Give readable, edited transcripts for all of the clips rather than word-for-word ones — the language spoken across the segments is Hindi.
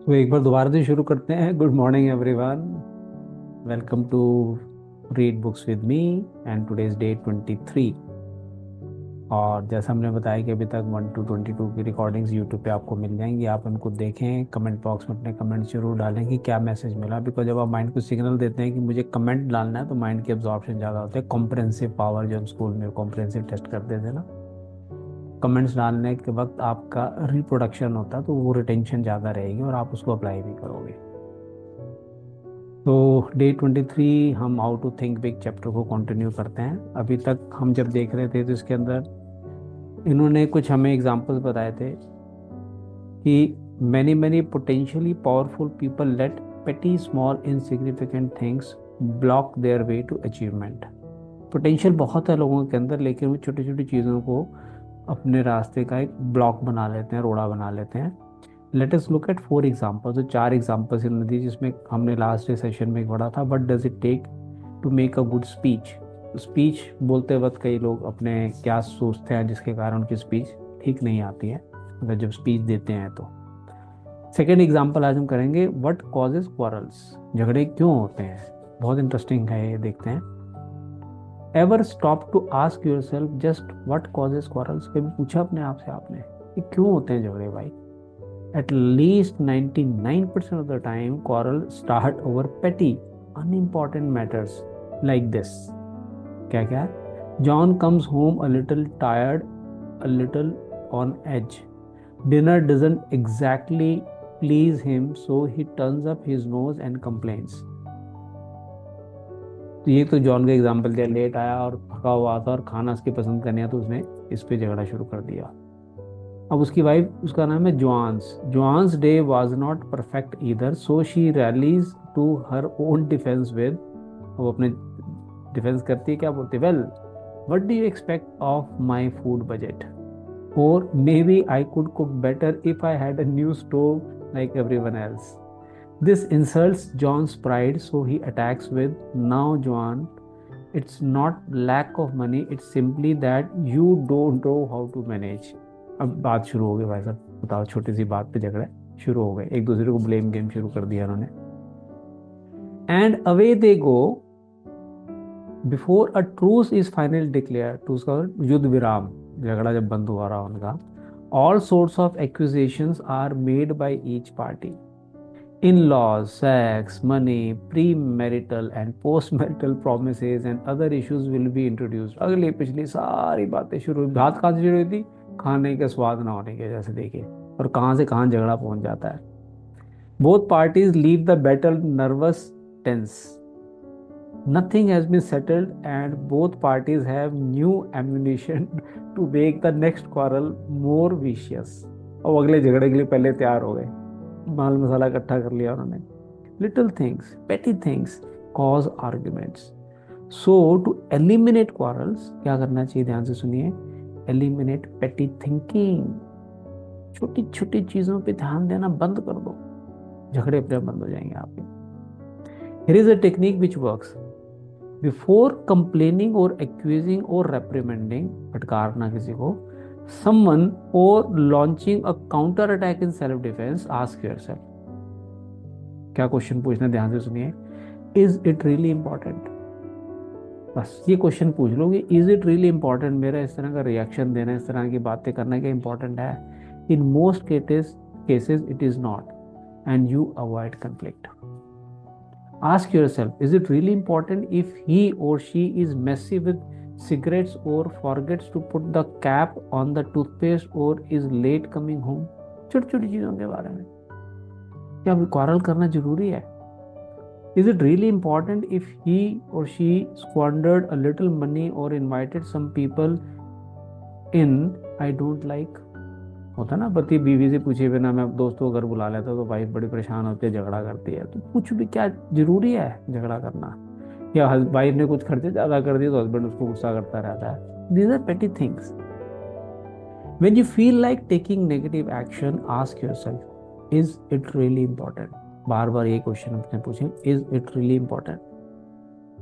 तो एक बार दोबारा से शुरू करते हैं। Good morning everyone, welcome to read books with me and today's day 23। और जैसा हमने बताया कि अभी तक 1 to 22 की रिकॉर्डिंग्स यूट्यूब पे आपको मिल जाएंगी। आप उनको देखें, कमेंट बॉक्स में अपने कमेंट जरूर डालें कि क्या मैसेज मिला। बिकॉज जब आप माइंड को सिग्नल देते हैं कि मुझे कमेंट डालना है, तो माइंड की एब्जॉर्प्शन ज़्यादा होता है। कॉम्प्रहेंसिव पावर, जो हम स्कूल में कॉम्प्रहेंसिव टेस्ट करते थे ना, कमेंट्स डालने के वक्त आपका रिप्रोडक्शन होता है, तो वो रिटेंशन ज़्यादा रहेगी और आप उसको अप्लाई भी करोगे। तो डे 23 हम how to think big chapter को कंटिन्यू करते हैं। अभी तक हम जब देख रहे थे तो इसके अंदर इन्होंने कुछ हमें एग्जांपल्स बताए थे कि many many potentially powerful people let petty small insignificant things block their way to achievement. Potential बहुत है लोगों के अंदर, लेकिन वो छोटी छोटी चीज़ों को अपने रास्ते का एक ब्लॉक बना लेते हैं, रोड़ा बना लेते हैं। Let us look at 4 examples. तो 4 एग्जाम्पल्स इन्होंने दी, जिसमें हमने लास्ट सेशन में पढ़ा था what does it take to make a good speech. Speech बोलते वक्त कई लोग अपने क्या सोचते हैं जिसके कारण उनकी स्पीच ठीक नहीं आती है, अगर जब स्पीच देते हैं तो। सेकेंड एग्जाम्पल आज हम करेंगे व्हाट कॉजेज क्वारल्स। झगड़े क्यों होते हैं, बहुत इंटरेस्टिंग है ये, देखते हैं। Ever stop to ask yourself just what causes quarrels. कभी पूछा अपने आप से आपने कि क्यों होते हैं झगड़े भाई? At least 99% of the time, quarrel start over petty, unimportant matters like this. क्या क्या? John comes home a little tired, a little on edge. Dinner doesn't exactly please him, so he turns up his nose and complains. तो ये तो जॉन का एग्जाम्पल दिया, लेट आया और थका हुआ था और खाना उसकी पसंद का नहीं आया, तो उसने इस पे झगड़ा शुरू कर दिया। अब उसकी वाइफ, उसका नाम है Joan's. Joan's day was not perfect either, so she rallies to her own defence with. वो अपने डिफेंस करती है, क्या बोलती है? Well, what do you expect of my food budget, और maybe I could cook better if I had a new stove like everyone else. This insults John's pride, so he attacks with, now John, it's not lack of money, it's simply that you don't know how to manage. अब बात शुरू हो गई भाई साहब, बताओ, छोटी सी बात पे झगड़ा शुरू हो गए, एक दूसरे को ब्लेम गेम शुरू कर दिया उन्होंने। And away they go before a truce is final declare. Truce का युद्ध विराम, झगड़ा जब बंद हुआ रहा उनका, all sorts of accusations are made by each party. In-laws, sex, money, pre-marital and post-marital promises and other issues will be introduced। अगली पिछली सारी बातें शुरू। बात कहाँ से शुरू हुई थी? खाने के स्वाद ना होने के, जैसे देखिए, और कहाँ से कहाँ झगड़ा पहुंच जाता है। Both parties leave the battle nervous, tense. Nothing has been settled and both parties have new ammunition to make the next quarrel more vicious। और अगले झगड़े के लिए पहले तैयार हो गए, माल मसाला इकट्ठा कर लिया उन्होंने। Little things, petty things cause arguments. So to eliminate quarrels, क्या करना चाहिए? ध्यान से सुनिए। एलिमिनेट पेटी थिंकिंग। छोटी छोटी चीजों पे ध्यान देना बंद कर दो, झगड़े अपने आप बंद हो जाएंगे आपके। Here is a technique which works. Before complaining और एक्यूजिंग और रेप्रिमेंडिंग, फटकारना किसी को, समवन और launching a counter attack in self defence, ask yourself. क्या क्वेश्चन पूछना, ध्यान से सुनिए। Is it really important? बस ये क्वेश्चन पूछ लो कि इज इट रियली इंपॉर्टेंट, मेरा इस तरह का रिएक्शन देना, इस तरह की बातें करना क्या इंपॉर्टेंट है? In most cases it is not and you avoid conflict. Ask yourself, is it really important if he or she is messy with cigarettes or forgets to put the cap on the toothpaste or is late coming home? छोटी छोटी चीजों के बारे में क्या क्वारल करना जरूरी है? Is it really important if he or she squandered a little money or invited some people in I don't like? होता ना, पति बीवी से पूछे बिना मैं दोस्तों को घर बुला लेता तो वाइफ बड़ी परेशान होती है, झगड़ा करती है। तो कुछ भी, क्या जरूरी है झगड़ा करना? या वाइफ ने कुछ खर्चे ज्यादा कर दिए तो हस्बैंड उसको गुस्सा करता रहता है। These are petty things. When you feel like taking negative action, ask yourself, is it really important? बार बार ये क्वेश्चन अपने पूछें, is it really important?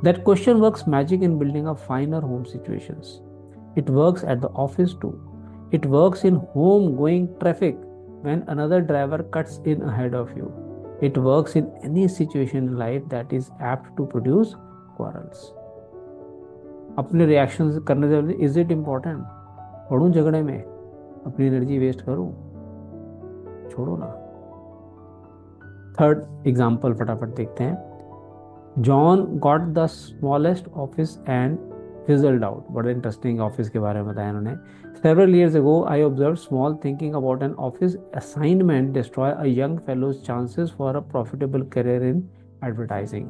That question works magic in building a finer home situations. It works at the office too. It works in home going traffic. when another driver cuts in ahead of you. It works in any situation in life that is apt to produce quarrels. अपने रिएक्शन करने से इज इट इम्पोर्टेंट, पढ़ूं झगड़े में, अपनी एनर्जी वेस्ट करूं? छोड़ो ना। थर्ड एग्जाम्पल फटाफट देखते हैं। John got the smallest office and fizzled out. बड़े इंटरेस्टिंग ऑफिस के बारे में बताया इन्होंने। Several years ago, I observed small thinking about an office assignment destroy a young fellow's chances for a profitable career in advertising.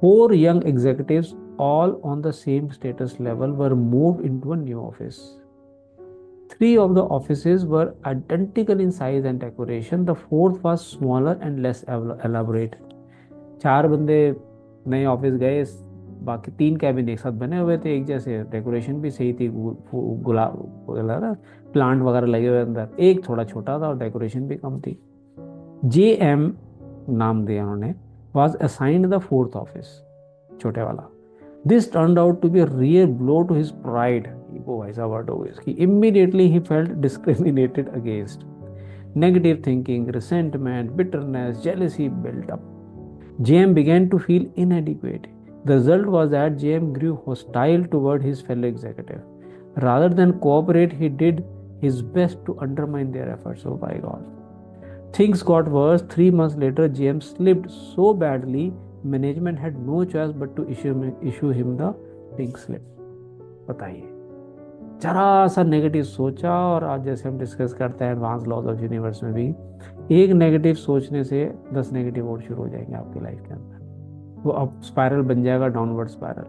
Four young executives, all on the same status level, were moved into a new office. Three of the offices were identical in size and decoration. The fourth was smaller and less elaborate. चार बंदे नए ऑफिस गए, बाकी तीन कैबिन एक साथ बने हुए थे, एक जैसे, डेकोरेशन भी सही थी, गुलाब प्लांट वगैरह लगे हुए अंदर। एक थोड़ा छोटा था और डेकोरेशन भी कम थी। JM नाम दिया उन्होंने, was assigned the fourth office, छोटे वाला। This turned out to be a real blow to his pride. वो ऐसा वर्ड हो गया इसकी। इमीडिएटली ही felt discriminated against. Negative thinking, resentment, bitterness, jealousy built up. JM began to feel inadequate. The result was that JM grew hostile toward his fellow executive. Rather than cooperate, he did his best to undermine their efforts. Oh my God. Things got worse. 3 months later, JM slipped so badly, management had no choice but to issue him the pink slip. बताइए, जरा सा नेगेटिव सोचा, और आज जैसे हम डिस्कस करते हैं एडवांस लॉज ऑफ यूनिवर्स में भी, एक नेगेटिव सोचने से 10 नेगेटिव और शुरू हो जाएंगे आपकी लाइफ के अंदर। वो अब स्पाइरल बन जाएगा, downward spiral,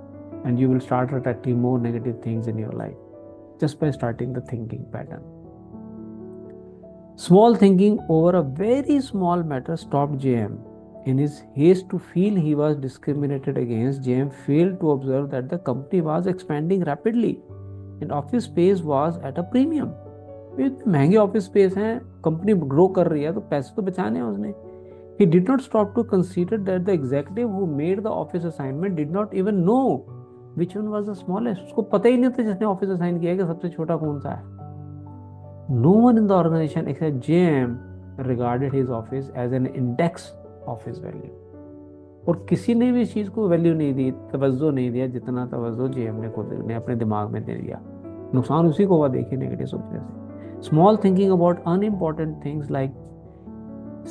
and you will start attracting more negative things in your life just by starting the thinking pattern. Small thinking over a very small matter stopped JM. In his haste to feel he was discriminated against, JM failed to observe that the company was expanding rapidly and office space was at a premium. महंगे ऑफिस स्पेस हैं, कंपनी ग्रो कर रही है, तो पैसे तो बचाने हैं उसने। He did not stop to consider that the executive who made the office assignment did not even know which one was the smallest. उसको पता ही नहीं था जिसने ऑफिस असाइन किया है कि सबसे छोटा कौन सा है। No one in the organization except JM regarded his office as an index of his value. और किसी ने भी इस चीज को वैल्यू नहीं दी, तवज्जो नहीं दिया, जितना तवज्जो JM ने खुद ने अपने दिमाग में दे दिया। नुकसान उसी को हुआ, देखिए, नेगेटिव सोचने से। Small thinking about unimportant things like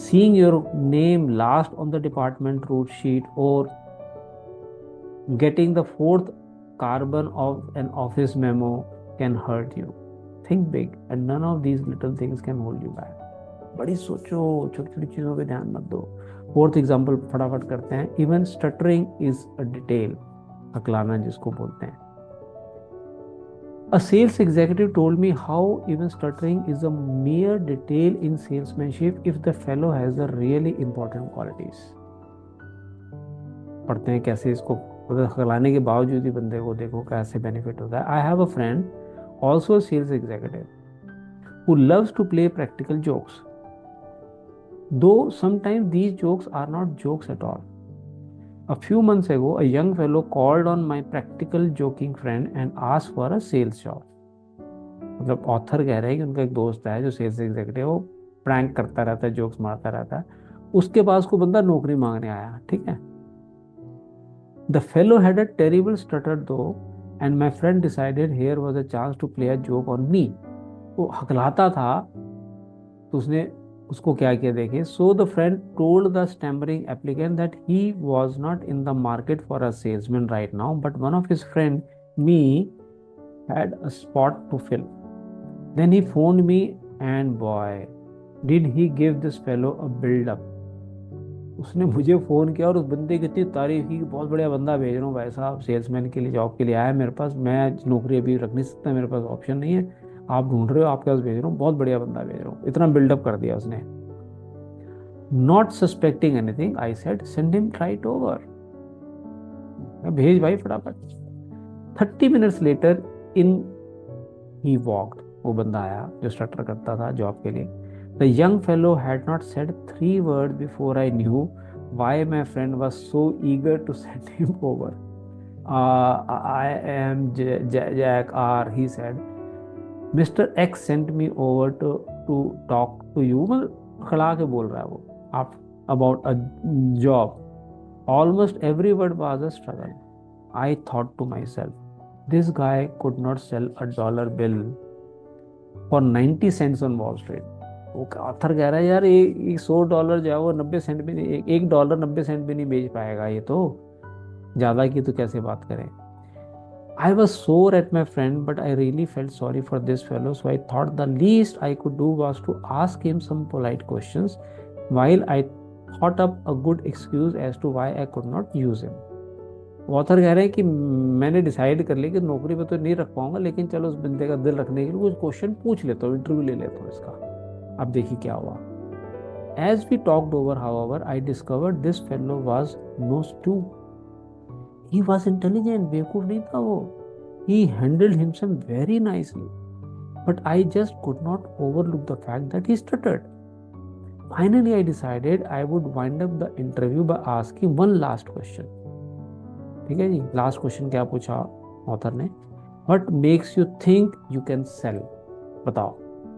seeing your name last on the department route sheet or getting the fourth carbon of an office memo can hurt you. Think big and none of these little things can hold you back. बड़ी सोचो, छोटी छोटी चीजों पे ध्यान मत दो। फोर्थ एग्जाम्पल फटाफट करते हैं। Even stuttering is a detail, हकलाना जिसको बोलते हैं। A sales executive told me how even stuttering is a mere detail in salesmanship if the fellow has the really important qualities. पढ़ते हैं कैसे इसको हकलाने के बावजूद ही बंदे को देखो कैसे बेनिफिट होता है। I have a friend, also a sales executive, who loves to play practical jokes. Though sometimes these jokes are not jokes at all. A few months ago, a young fellow called on my practical joking friend and asked for a sales job. मतलब ऑथर कह रहे हैं कि उनका एक दोस्त है जो सेल्स एग्जीक्यूटिव, वो प्रैंक करता रहता है, जोक्स मारता रहता है, उसके पास को बंदा नौकरी मांगने आया, ठीक है। The fellow had a terrible stutter though, and my friend decided here was a chance to play a joke on me. वो हकलाता था, तो उसने उसको क्या किया देखिए। So the friend told the stammering applicant that he was not in the market for a salesman right now, but one of his friend, me, had a spot to fill. Then he phoned me and boy, did he give this fellow a build up. उसने मुझे फ़ोन किया और उस बंदे की इतनी तारीफ की कि बहुत बढ़िया बंदा भेज रहा हूँ भाई साहब, सेल्समैन के लिए, जॉब के लिए आया मेरे पास, मैं नौकरी अभी रख नहीं सकता, मेरे पास ऑप्शन नहीं है, आप ढूंढ रहे हो, आपके पास भेज रहा हूँ, बहुत बढ़िया बंदा भेज रहा हूँ। इतना बिल्डअप कर दिया उसने। Not suspecting anything, I said send him right over, भेज भाई फटाफट। 30 minutes later इन ही वॉक्ड, वो बंदा आया जो स्टटर करता था जॉब के लिए। The young fellow had not said 3 words before I knew why my friend was so eager to send him over. I am Jack R, he said. Mr. X sent me over to to talk to you, मतलब खड़ा के बोल रहा है वो, आप about a job. Almost every word was a struggle. I thought to myself, this guy could not sell a dollar bill for 90 cents on Wall Street. वो ऑथर कह रहा है यार ये $100 जो है वो 90 सेंट भी नहीं, एक डॉलर 90 सेंट भी नहीं बेच पाएगा ये तो, ज्यादा की तो कैसे बात करें. I was sore at my friend, but I really felt sorry for this fellow, so I thought the least I could do was to ask him some polite questions while I thought up a good excuse as to why I could not use him. Author कह रहे हैं कि मैंने डिसाइड कर लिया कि नौकरी पे तो नहीं रख पाऊंगा, लेकिन चलो उस बंदे का दिल रखने के लिए कुछ क्वेश्चन पूछ लेता हूँ, इंटरव्यू ले लेता हूँ इसका. अब देखिए क्या हुआ. As we talked over however I discovered this fellow was no stew. He was intelligent, बेवकूफ नहीं था वो. He handled himself very nicely, but I just could not overlook the fact that he stuttered. Finally I decided I would wind up the interview by asking one last question. ठीक है जी, लास्ट क्वेश्चन क्या पूछा ऑथर ने. What makes you think you can sell, बताओ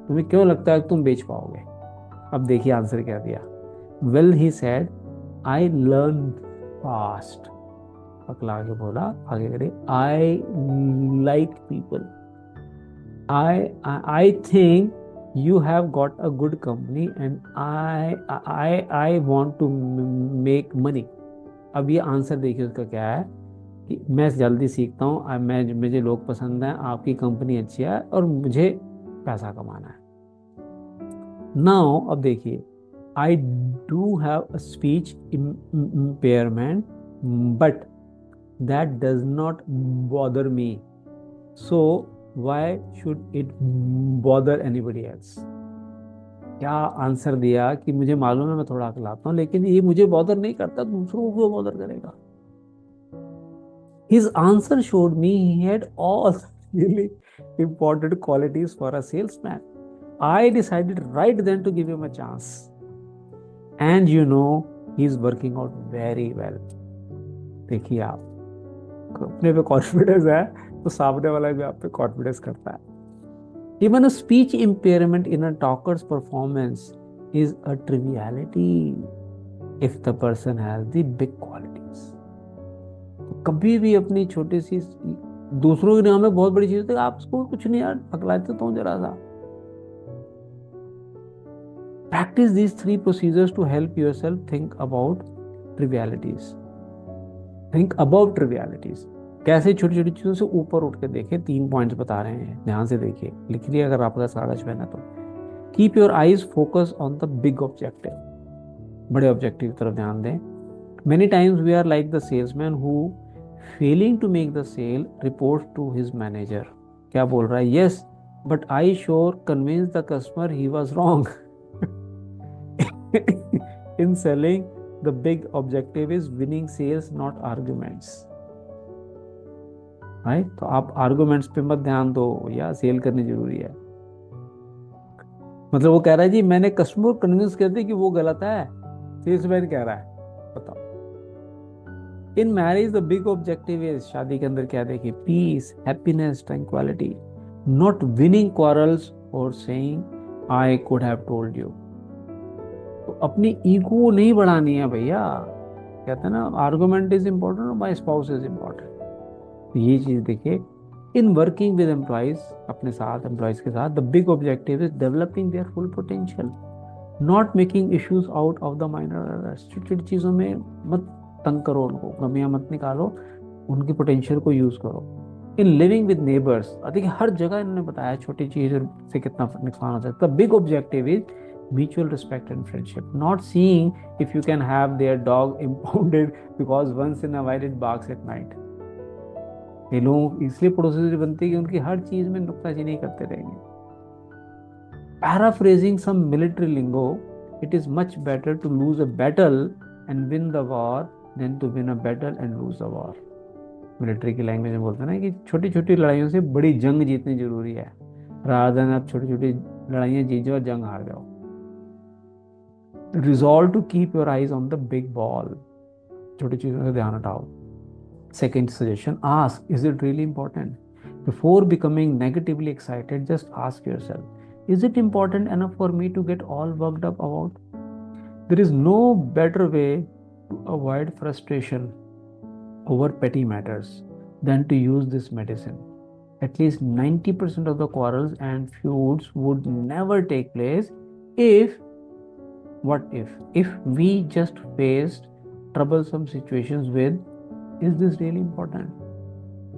तुम्हें क्यों लगता है कि तुम बेच पाओगे. अब देखिए आंसर क्या दिया. Well he said, I learn fast. पकला के बोला, आगे करे, I like people. I think you have got a good company and I want to make money. अब ये आंसर देखिए उसका क्या है कि मैं जल्दी सीखता हूँ, मैं मुझे लोग पसंद हैं, आपकी कंपनी अच्छी है और मुझे पैसा कमाना है. नाउ अब देखिए, I do have a speech impairment but that does not bother me, so why should it bother anybody else. क्या आंसर दिया कि मुझे मालूम है मैं थोड़ा अकलाता हूँ, लेकिन ये मुझे बॉदर नहीं करता, दूसरों को क्यों बॉदर करेगा. His answer showed me he had all really important qualities for a salesman. I decided right then to give him a chance, and you know he's working out very well. देखिए आप अपने पे कॉन्फिडेंस है तो सामने वाला भी आप पे कॉन्फिडेंस करता है. Even a speech impairment in a talker's performance is a triviality if the person has the big qualities. कभी भी अपनी छोटी सी, दूसरों के नाम में बहुत बड़ी चीज होती है, आप उसको कुछ नहीं यार पकड़ाते तो जरा सा. Practise these 3 procedures to help yourself think about trivialities. Think about trivialities. कैसे छोटी छोटी चीजों से ऊपर उठ के देखें. 3 पॉइंट्स बता रहे हैं, ध्यान से देखिए, लिख लिया अगर आपका कागज पेन है तो. Keep your eyes focus on the big objective. बड़े ऑब्जेक्टिव की तरफ ध्यान दें. Many times we are like the salesman who failing to make the sale report to his manager. क्या बोल रहा है, yes but I sure convince the customer he was wrong. In selling the big objective is winning sales, not arguments. right? तो आप आर्गुमेंट्स पे मत ध्यान दो या सेल करनी जरूरी है. मतलब वो कह रहा है जी मैंने कस्टमर कन्विंस कर दी कि वो गलत है, सेल्समैन कह रहा है. बताओ. In marriage the big objective is, शादी के अंदर क्या देखिए, peace, happiness, tranquillity, not winning quarrels और saying I could have told you. तो अपनी ईगो नहीं बढ़ानी है भैया. कहते हैं ना, आर्गुमेंट इज इम्पोर्टेंट और माई स्पाउस इज इम्पोर्टेंट. तो ये चीज देखिए. इन वर्किंग विद एम्प्लॉयज, अपने साथ एम्प्लॉयज के साथ, the big objective is developing there full potential, not making issues out of the minor. छोटी छोटी चीजों में मत तंग करो उनको, कमियां मत निकालो, उनकी पोटेंशियल को यूज करो. इन लिविंग विद नेबर्स, देखिए हर जगह इन्होंने बताया छोटी चीज से कितना नुकसान हो सकता है. The big objective is mutual respect and friendship, not seeing if you can have their dog impounded because once in a while it barks at night. ये लोग इसलिए पड़ोसी बनते हैं कि उनकी हर चीज में नुक्ताचीनी करते रहेंगे. Paraphrasing some military lingo, it is much better to lose a battle and win the war than to win a battle and lose the war. Military की लैंग्वेज में बोलते हैं ना कि छोटी छोटी लड़ाइयों से बड़ी जंग जीतनी जरूरी है, rather than आप छोटी छोटी लड़ाइयां जीत जाओ और जंग हार जाओ. Resolve to keep your eyes on the big ball. छोटी चीजों से ध्यान हटाओ. Second suggestion, ask, is it really important? Before becoming negatively excited, just ask yourself, Is it important enough for me to get all worked up about? There is no better way to avoid frustration over petty matters than to use this medicine. At least 90% of the quarrels and feuds would never take place if, what if we just faced troublesome situations with, is this really important?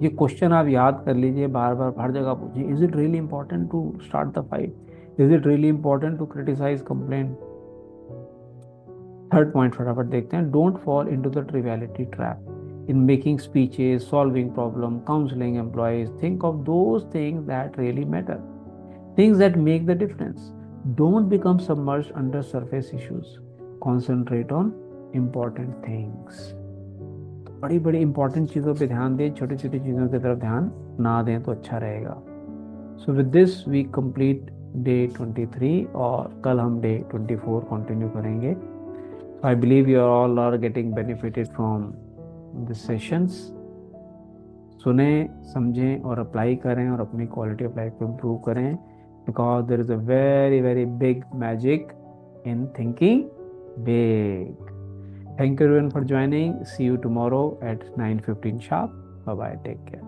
ये क्वेश्चन आप याद कर लीजिए, बार बार हर जगह पूछिए, is it really important to start the fight, is it really important to criticise complain. Third point फटाफट देखते हैं, don't fall into the triviality trap in making speeches, solving problem, counselling employees. Think of those things that really matter, things that make the difference. Don't become submerged under surface issues. Concentrate on important things. बड़ी बड़ी इंपॉर्टेंट चीज़ों पे ध्यान दें, छोटी छोटी चीज़ों की तरफ ध्यान ना दें तो अच्छा रहेगा। So with this we complete day 23 और कल हम डे 24 कंटिन्यू करेंगे। I believe you all are getting benefited from this sessions. सुने, समझें और अप्लाई करें और अपनी क्वालिटी ऑफ लाइफ को इम्प्रूव करें, because there is a very very big magic in thinking big. Thank you everyone for joining. See you tomorrow at 9:15 sharp. Bye bye, take care.